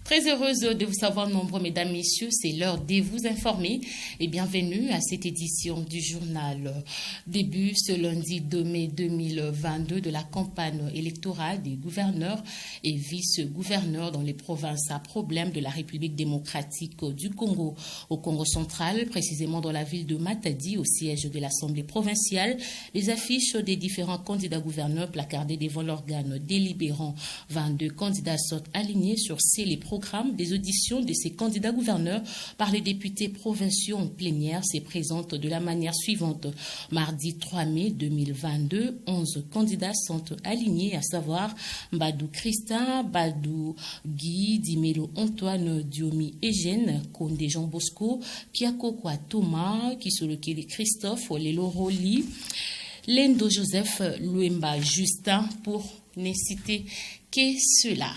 Très heureuse de vous savoir nombreux, mesdames, messieurs. C'est l'heure de vous informer et bienvenue à cette édition du journal. Début ce lundi 2 mai 2022 de la campagne électorale des gouverneurs et vice-gouverneurs dans les provinces à problème de la République démocratique du Congo. Au Congo central, précisément dans la ville de Matadi, au siège de l'Assemblée provinciale, les affiches des différents candidats gouverneurs placardées devant l'organe délibérant. 22 candidats sont alignés sur les programmes des auditions de ces candidats gouverneurs par les députés provinciaux en plénière se présente de la manière suivante. Mardi 3 mai 2022, 11 candidats sont alignés, à savoir Badou Christin, Badou Guy, Dimelo Antoine, Diomi Eugène, Konde Jean Bosco, Kiakokwa Thomas, Kisolokele Christophe, Lelo Roli, Lendo Joseph, Luemba Justin, pour ne citer que cela.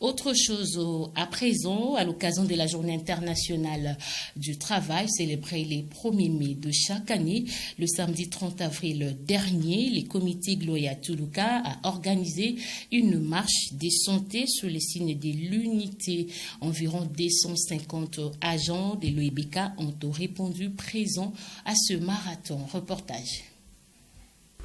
Autre chose à présent, à l'occasion de la Journée internationale du travail, célébrée les 1er mai de chaque année, le samedi 30 avril dernier, le comité Gloria Tuluka a organisé une marche des santé sous les signes de l'unité. Environ 250 agents de l'OEBK ont répondu présents à ce marathon. Reportage.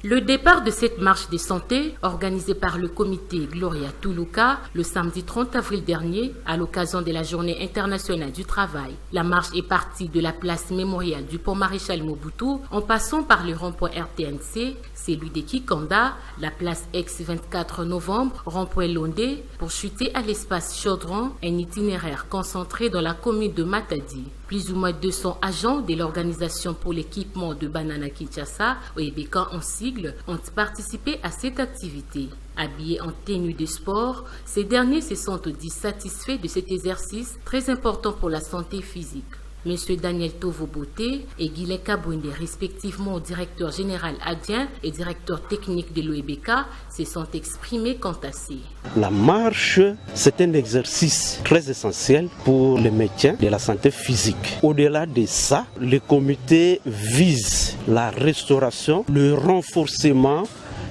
Le départ de cette marche des santé, organisée par le comité Gloria Tuluka, le samedi 30 avril dernier, à l'occasion de la Journée internationale du travail. La marche est partie de la place mémoriale du pont Maréchal Mobutu, en passant par le rond-point RTNC, celui de Kikanda, la place ex-24 novembre, rond-point Londé, pour chuter à l'espace Chaudron, un itinéraire concentré dans la commune de Matadi. Plus ou moins 200 agents de l'Organisation pour l'équipement de Banana Kinshasa, OEBK en sigle, ont participé à cette activité. Habillés en tenue de sport, ces derniers se sont dit satisfaits de cet exercice très important pour la santé physique. M. Daniel Tovo-Boté et Guilin Kabouinde, respectivement directeur général adjoint et directeur technique de l'OEBK, se sont exprimés quant à ces. La marche, c'est un exercice très essentiel pour le maintien de la santé physique. Au-delà de ça, le comité vise la restauration, le renforcement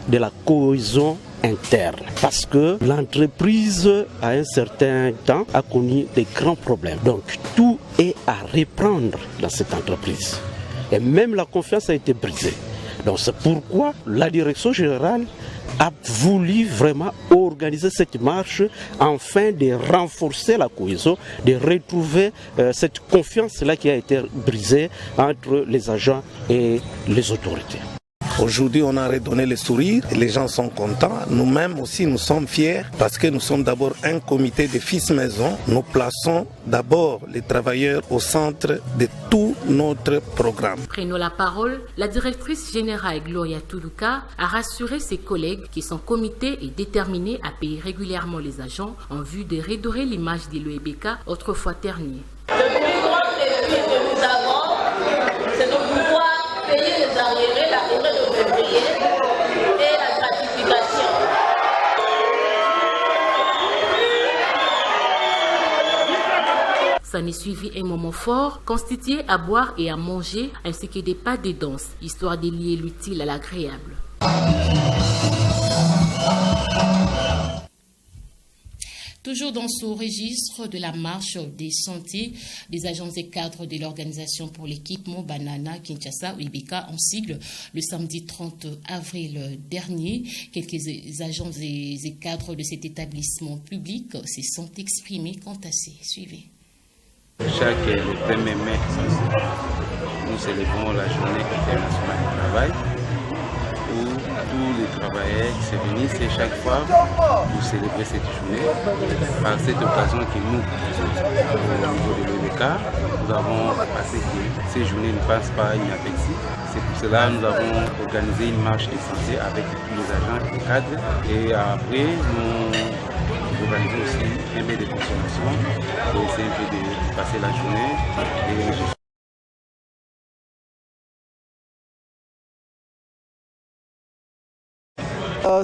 de la cohésion interne. Parce que l'entreprise, à un certain temps, a connu des grands problèmes. Donc, tout est à reprendre dans cette entreprise. Et même la confiance a été brisée. Donc, c'est pourquoi la direction générale a voulu vraiment organiser cette marche afin de renforcer la cohésion, de retrouver cette confiance-là qui a été brisée entre les agents et les autorités. Aujourd'hui, on a redonné le sourire, les gens sont contents. Nous-mêmes aussi, nous sommes fiers parce que nous sommes d'abord un comité de fils maison. Nous plaçons d'abord les travailleurs au centre de tout notre programme. Prenant la parole, la directrice générale Gloria Tuluka a rassuré ses collègues que son comité est déterminé à payer régulièrement les agents en vue de redorer l'image de l'OEBK autrefois ternie. Le plus grand défi que nous avons, c'est de pouvoir payer les arriérés, l'arrivée de février et la gratification. S'en est suivi un moment fort, constitué à boire et à manger, ainsi que des pas de danse, histoire de lier l'utile à l'agréable. Toujours dans ce registre de la marche des santé, des agents et cadres de l'Organisation pour l'équipement Banana Kinshasa, OEBK en sigle, le samedi 30 avril dernier, quelques agents et cadres de cet établissement public se sont exprimés quant à ces. Suivez. Chaque 1er mai, nous célébrons la Journée internationale du travail, où tous les travailleurs qui se réunissent chaque fois pour célébrer cette journée. Par cette occasion que nous, au niveau de l'OEBK, nous avons passé que ces journées ne passent pas inaperçues. C'est pour cela que nous avons organisé une marche de santé avec tous les agents et cadres. Et après, nous organisons aussi un peu de consommation pour essayer un peu de passer la journée.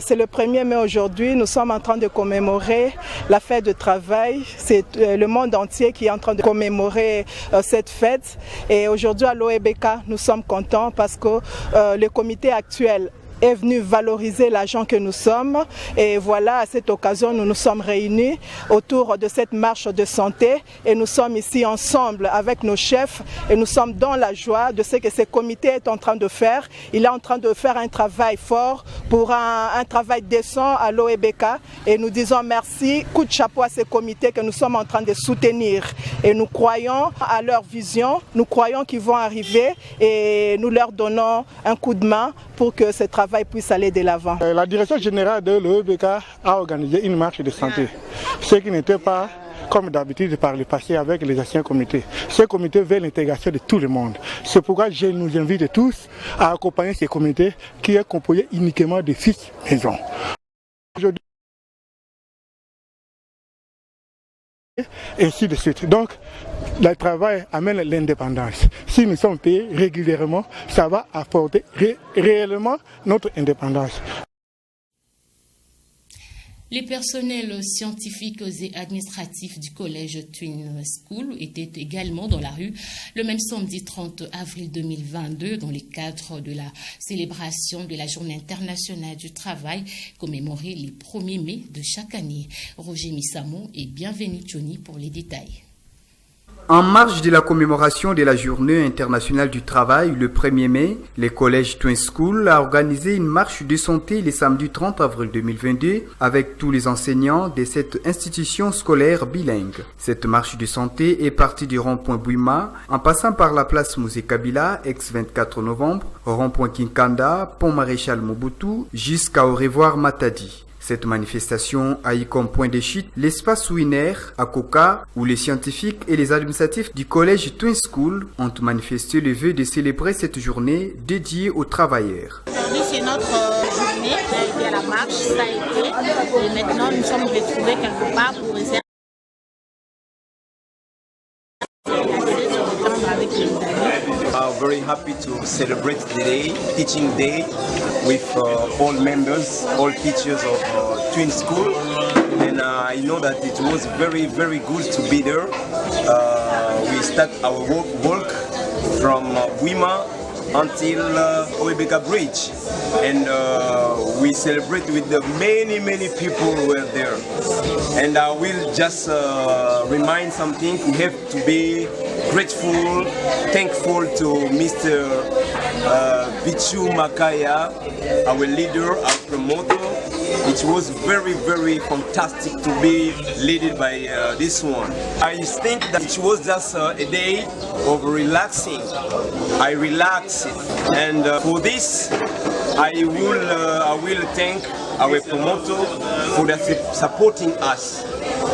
C'est le 1er mai aujourd'hui, nous sommes en train de commémorer la fête du travail. C'est le monde entier qui est en train de commémorer cette fête. Et aujourd'hui à l'OEBK, nous sommes contents parce que le comité actuel est venu valoriser l'agent que nous sommes. Et voilà, à cette occasion, nous nous sommes réunis autour de cette marche de santé et nous sommes ici ensemble avec nos chefs et nous sommes dans la joie de ce que ce comité est en train de faire. Il est en train de faire un travail fort pour un travail décent à l'OEBK et nous disons merci, coup de chapeau à ce comité que nous sommes en train de soutenir et nous croyons à leur vision, nous croyons qu'ils vont arriver et nous leur donnons un coup de main pour que ce travail puisse aller de l'avant. La direction générale de l'OEBK a organisé une marche de santé, ce qui n'était pas comme d'habitude par le passé avec les anciens comités. Ce comité veut l'intégration de tout le monde. C'est pourquoi je nous invite tous à accompagner ce comité qui est composé uniquement de fils maison. Aujourd'hui, ainsi de suite. Donc, le travail amène l'indépendance. Si nous sommes payés régulièrement, ça va apporter réellement notre indépendance. Les personnels scientifiques et administratifs du collège Twin School étaient également dans la rue le même samedi 30 avril 2022 dans le cadre de la célébration de la Journée internationale du travail commémorée le 1er mai de chaque année. Roger Missamon et bienvenue Johnny pour les détails. En marge de la commémoration de la Journée internationale du travail le 1er mai, le collège Twin School a organisé une marche de santé le samedi 30 avril 2022 avec tous les enseignants de cette institution scolaire bilingue. Cette marche de santé est partie du rond-point Bouima en passant par la place Musée Kabila, ex-24 novembre, rond-point Kinkanda, pont Maréchal Mobutu, jusqu'à Au revoir Matadi. Cette manifestation a eu comme point de chute l'espace Wiener à Koka où les scientifiques et les administratifs du collège Twin School ont manifesté le vœu de célébrer cette journée dédiée aux travailleurs. Aujourd'hui c'est notre journée, on a été à la marche, ça a été, et maintenant nous sommes retrouvés quelque part pour essayer avec les amis. I'm very happy to celebrate the day, teaching day, with all members, all teachers of Twin School, and I know that it was very, very good to be there. We start our work from Bouima until OEBK Bridge, and we celebrate with the many people who were there. And I will just remind something: we have to be grateful, thankful to Mr. Bichu Makaya, our leader, our promoter. It was very, very fantastic to be led by this one. I think that it was just a day of relaxing. I relaxed, and for this, I will thank our promoter for supporting us.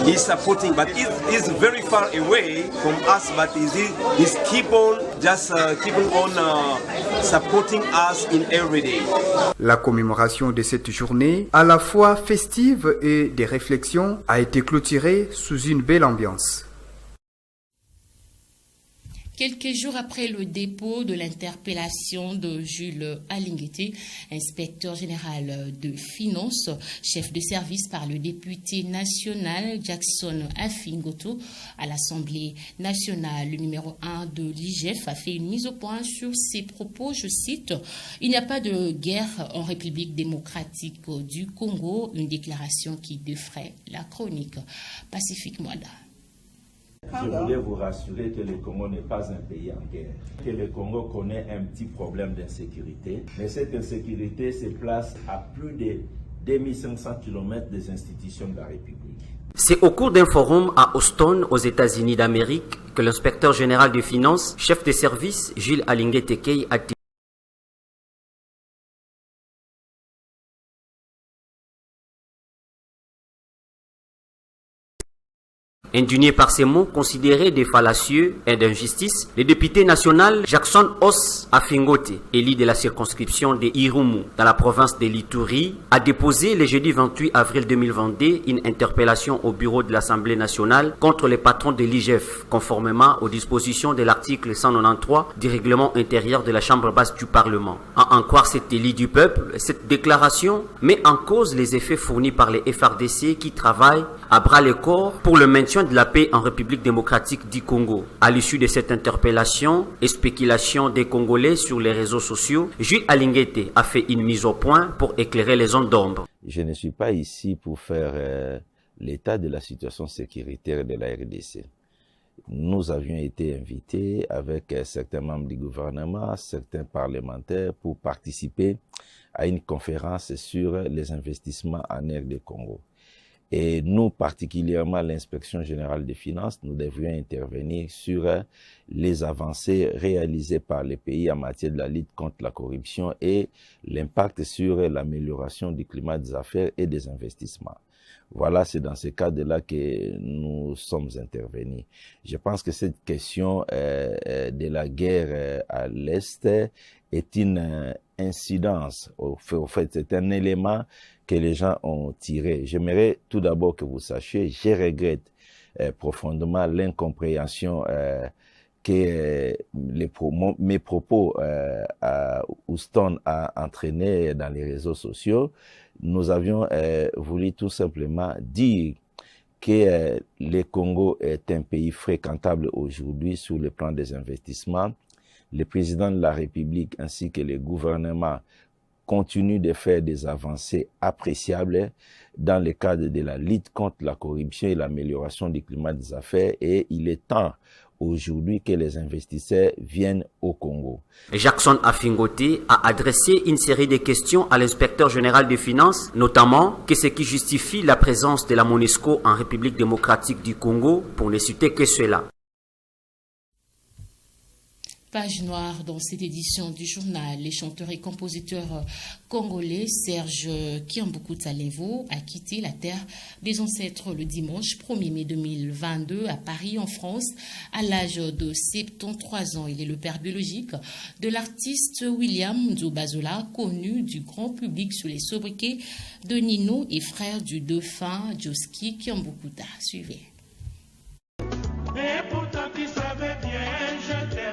He's supporting, but he's very far away from us. But he's keep on supporting us in every day. La commémoration de cette journée, à la fois festive et des réflexions, a été clôturée sous une belle ambiance. Quelques jours après le dépôt de l'interpellation de Jules Alinguete, inspecteur général de finances, chef de service par le député national Jackson Afingoto à l'Assemblée nationale, le numéro 1 de l'IGF a fait une mise au point sur ses propos, je cite, « Il n'y a pas de guerre en République démocratique du Congo », une déclaration qui défraie la chronique. Pacifique Mwada. Je voulais vous rassurer que le Congo n'est pas un pays en guerre, que le Congo connaît un petit problème d'insécurité, mais cette insécurité se place à plus de 2500 km des institutions de la République. C'est au cours d'un forum à Houston, aux États-Unis d'Amérique, que l'inspecteur général des finances, chef de service, Jules Alinguete a Indigné par ces mots considérés de fallacieux et d'injustice, le député national Jackson Os Afingote, élu de la circonscription de Irumu dans la province de l'Ituri, a déposé le jeudi 28 avril 2022 une interpellation au bureau de l'Assemblée nationale contre les patrons de l'IGF, conformément aux dispositions de l'article 193 du règlement intérieur de la Chambre basse du Parlement. À en croire cet élu du peuple, cette déclaration met en cause les effets fournis par les FRDC qui travaillent à bras le corps pour le maintien de la paix en République démocratique du Congo. À l'issue de cette interpellation et spéculation des Congolais sur les réseaux sociaux, Jules Alinguete a fait une mise au point pour éclairer les zones d'ombre. Je ne suis pas ici pour faire l'état de la situation sécuritaire de la RDC. Nous avions été invités avec certains membres du gouvernement, certains parlementaires pour participer à une conférence sur les investissements en RD Congo. Et nous, particulièrement l'inspection générale des finances, nous devions intervenir sur les avancées réalisées par les pays en matière de la lutte contre la corruption et l'impact sur l'amélioration du climat des affaires et des investissements. Voilà, c'est dans ce cadre-là que nous sommes intervenus. Je pense que cette question de la guerre à l'Est est une incidence. Au fait, c'est un élément que les gens ont tiré. J'aimerais tout d'abord que vous sachiez, je regrette profondément l'incompréhension que mes propos à Houston a entraîné dans les réseaux sociaux. Nous avions voulu tout simplement dire que le Congo est un pays fréquentable aujourd'hui sur le plan des investissements. Le président de la République ainsi que le gouvernement continuent de faire des avancées appréciables dans le cadre de la lutte contre la corruption et l'amélioration du climat des affaires, et il est temps aujourd'hui que les investisseurs viennent au Congo. Jackson Afingote a adressé une série de questions à l'inspecteur général des finances, notamment qu'est-ce qui justifie la présence de la MONUSCO en République démocratique du Congo, pour ne citer que cela. Page noire dans cette édition du journal. Les chanteurs et compositeurs congolais Serge Kiambukuta Levo a quitté la terre des ancêtres le dimanche 1er mai 2022 à Paris en France à l'âge de 73 ans. Il est le père biologique de l'artiste William Nzobazola, connu du grand public sous les sobriquets de Nino, et frère du dauphin Joski Kiambukuta. Suivez. Et pourtant tu savais bien, je t'aime.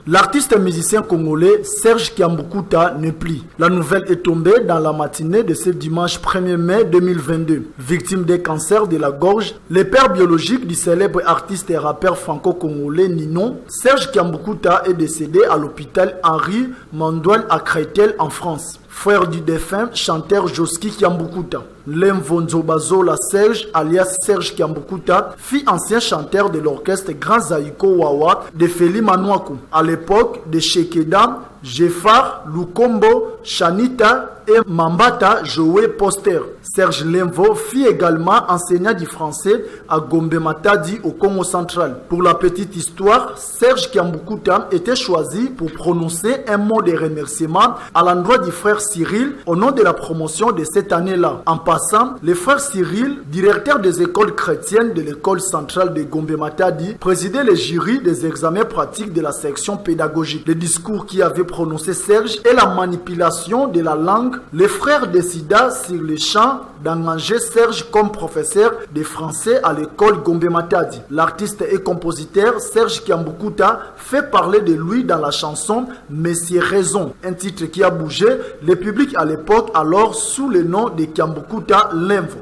L'artiste musicien congolais Serge Kiambukuta n'est plus. La nouvelle est tombée dans la matinée de ce dimanche 1er mai 2022. Victime d'un cancer de la gorge, le père biologique du célèbre artiste et rappeur franco-congolais Nino, Serge Kiambukuta est décédé à l'hôpital Henri Mandouel à Créteil en France. Frère du défunt chanteur Joski Kiambukuta. Lemvo Nzobazola Serge, alias Serge Kiambukuta, fut ancien chanteur de l'orchestre Grand Zaïko Wawa de Feli Manouakou. À l'époque de Shekeda, Jeffar, Lukombo, Shanita et Mambata jouaient poster. Serge Lemvo fut également enseignant du français à Gombe Matadi au Congo central. Pour la petite histoire, Serge Kiambukuta était choisi pour prononcer un mot de remerciement à l'endroit du frère Cyril au nom de la promotion de cette année-là. En passant, le frère Cyril, directeur des écoles chrétiennes de l'école centrale de Gombe Matadi, présidait le jury des examens pratiques de la section pédagogique. Le discours qui avait prononcé Serge et la manipulation de la langue, les frères décida sur le champ d'engager Serge comme professeur de français à l'école Gombe Matadi. L'artiste et compositeur Serge Kiambukuta fait parler de lui dans la chanson Monsieur Raison, un titre qui a bougé le public à l'époque, alors sous le nom de Kiambukuta Lemvo.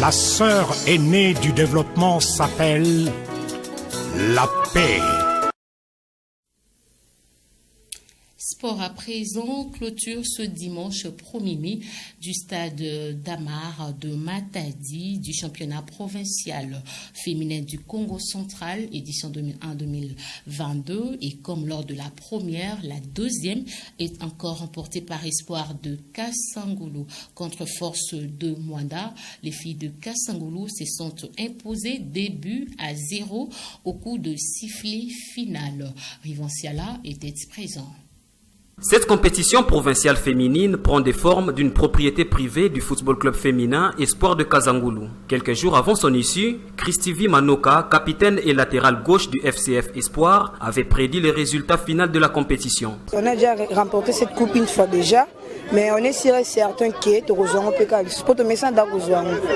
La sœur aînée du développement s'appelle la paix. Sport à présent, clôture ce dimanche 1er mai du stade d'Amar de Matadi du championnat provincial féminin du Congo central, édition 2001-2022. Et comme lors de la première, la deuxième est encore remportée par Espoir de Kassangoulou contre Force de Mwanda. Les filles de Kassangoulou se sont imposées début à 0 au coup de sifflet final. Rivanciala était présent. Cette compétition provinciale féminine prend des formes d'une propriété privée du football club féminin Espoir de Kazangoulou. Quelques jours avant son issue, Christivi Manoka, capitaine et latéral gauche du FCF Espoir, avait prédit les résultats finaux de la compétition. On a déjà remporté cette coupe une fois déjà, mais on est sûr et certain que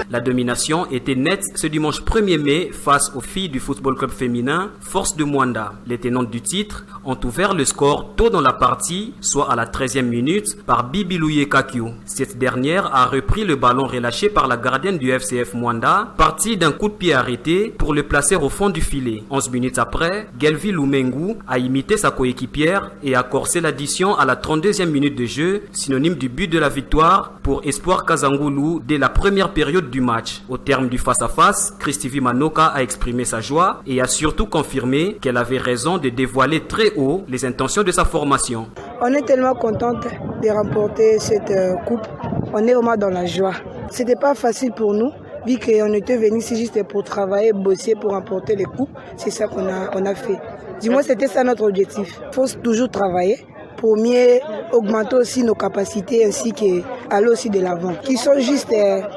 la domination était nette ce dimanche 1er mai face aux filles du football club féminin Force de Mwanda. Les tenantes du titre ont ouvert le score tôt dans la partie, soit à la 13e minute, par Bibi Louye Kakio. Cette dernière a repris le ballon relâché par la gardienne du FCF Mwanda, partie d'un coup de pied arrêté pour le placer au fond du filet. 11 minutes après, Gelvi Lumengu a imité sa coéquipière et a corsé l'addition à la 32e minute de jeu, synonyme du but de la victoire pour Espoir Kazangoulou dès la première période du match. Au terme du face-à-face, Christivi Manoka a exprimé sa joie et a surtout confirmé qu'elle avait raison de dévoiler très haut les intentions de sa formation. On est tellement contente de remporter cette coupe. On est vraiment dans la joie. C'était pas facile pour nous, vu qu'on était venu ici juste pour travailler, bosser, pour remporter les coupes. C'est ça qu'on a fait. Du moins, c'était ça notre objectif. Il faut toujours travailler pour mieux augmenter aussi nos capacités ainsi qu'aller aussi de l'avant. Qui sont juste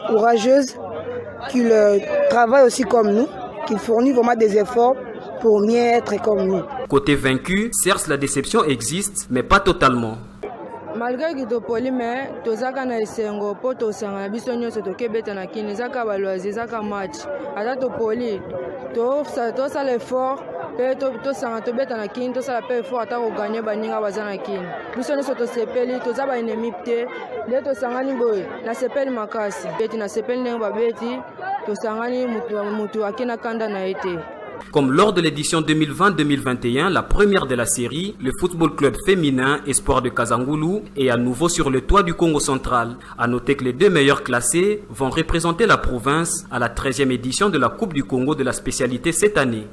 courageuses, qui travaillent aussi comme nous, qui fournissent vraiment des efforts pour mieux être comme nous. Côté vaincu, certes la déception existe, mais pas totalement. Malgré que tu poli mais tozaka na esengo po tosanga biso nyonso tokebeta na kini zaka balwazi zaka match ata to poli to ça l'effort pe to sanga to beta na kini to sala pe effort ata ko gagner baninga bazana kini biso nyonso to sepeli to za ba ennemi te le to sangani boy na sepeli makasi beti na sepeli ndenge babeti to sangani mutu akina kanda na ete. Comme lors de l'édition 2020-2021, la première de la série, le football club féminin Espoir de Kazangoulou est à nouveau sur le toit du Congo central. À noter que les deux meilleurs classés vont représenter la province à la 13e édition de la Coupe du Congo de la spécialité cette année.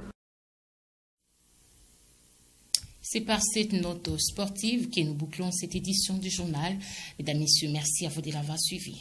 C'est par cette note sportive que nous bouclons cette édition du journal. Mesdames, Messieurs, merci à vous de l'avoir suivi.